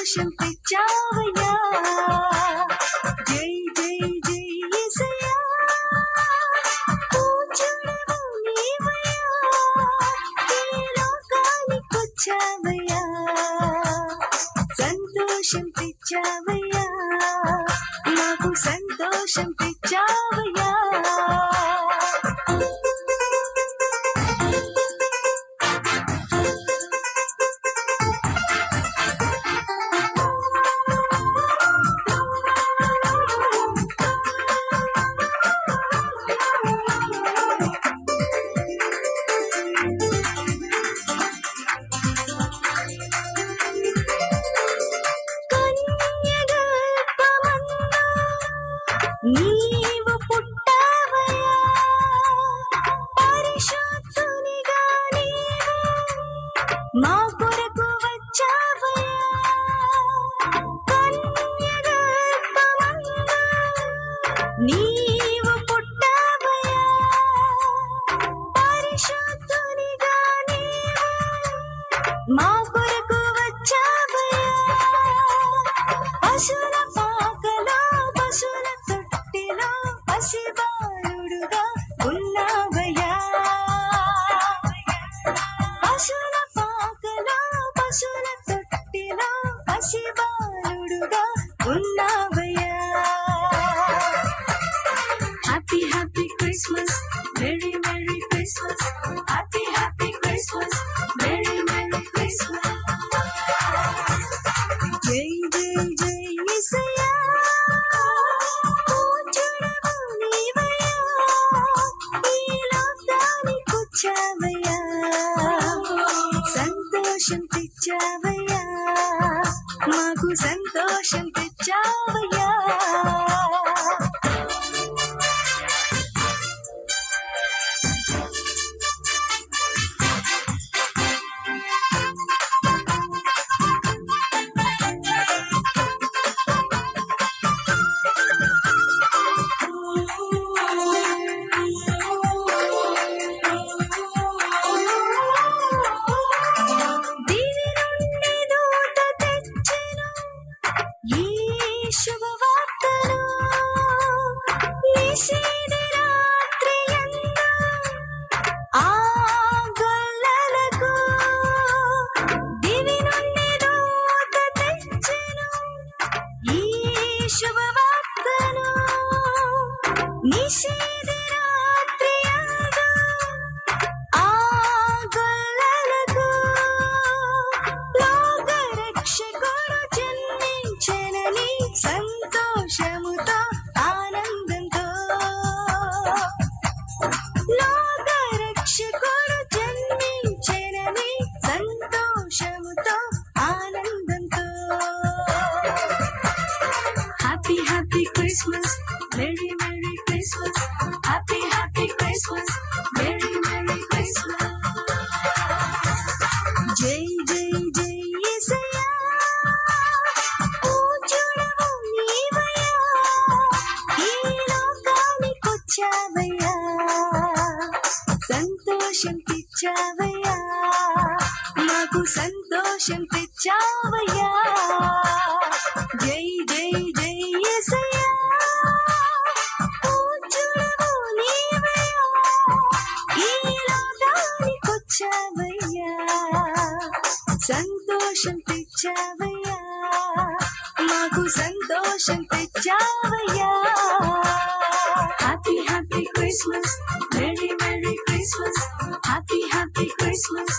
సంతోషం తెచ్చావయ్యా. జై జై జై యేసయ్యా, పూజుడవు నీవయ్యా, ఈ లోకానికొచ్చావయ్యా. సంతోషం తెచ్చావయ్యా, నాకు సంతోషం తెచ్చావయ్యా. నీవు పుట్టావయ్యా, పరిశుద్ధునిగా నీవు మా కొరకు వచ్చావయ్యా. కన్యగర్భమందు నీవు పుట్టావయ్యా, పరిశుద్ధునిగా నీవు మా కొరకు వచ్చావయ్యా. పశుల పాకలో పశుల తొట్టిలో పసిబాలుడుగా ఉన్నావయ్యా. పశుల పాకలో పశుల తొట్టిలో పసిబాలుడుగా ఉన్నావయ్యా. Happy happy Christmas, merry merry Christmas, happy happy Christmas, merry merry Christmas. జై జై జై యేసయ్యా, పూజుడవు నీవయ్యా, ఈ లోకానికొచ్చావయ్యా. సంతోషం తెచ్చావయ్యా, మాకు సంతోషం తెచ్చావయ్యా. దివి నుండి దూత తెచ్చెను ఈ శుభవార్తను, నిశీది రాత్రియందు ఆ గొల్లలకు. దివి నుండి దూత తెచ్చెను ఈ శుభవార్తను, నిశీది రాత్రియందు ఆ గొల్లలకు. లోకరక్షకుడు జన్మించెనని సంతోషముతో ఆనందంతో, లోకరక్షకుడు జన్మించెనని సంతోషముతో ఆనందంతో. Happy happy Christmas, merry merry Christmas, happy happy Christmas, merry merry Christmas. జై జై జై యేసయ్యా, పూజుడవు నీవయ్యా, ఈ లోకానికొచ్చావయ్యా. సంతోషం తెచ్చావయ్యా, మాకు సంతోషం తెచ్చావయ్యా. జై జై జై యేసయ్యా, పూజుడవు నీవయ్యా, ఈ లోకానికొచ్చావయ్యా. సంతోషం తెచ్చావయ్యా, మాకు సంతోషం తెచ్చావయ్యా. Happy happy Christmas, merry merry Christmas, happy happy Christmas,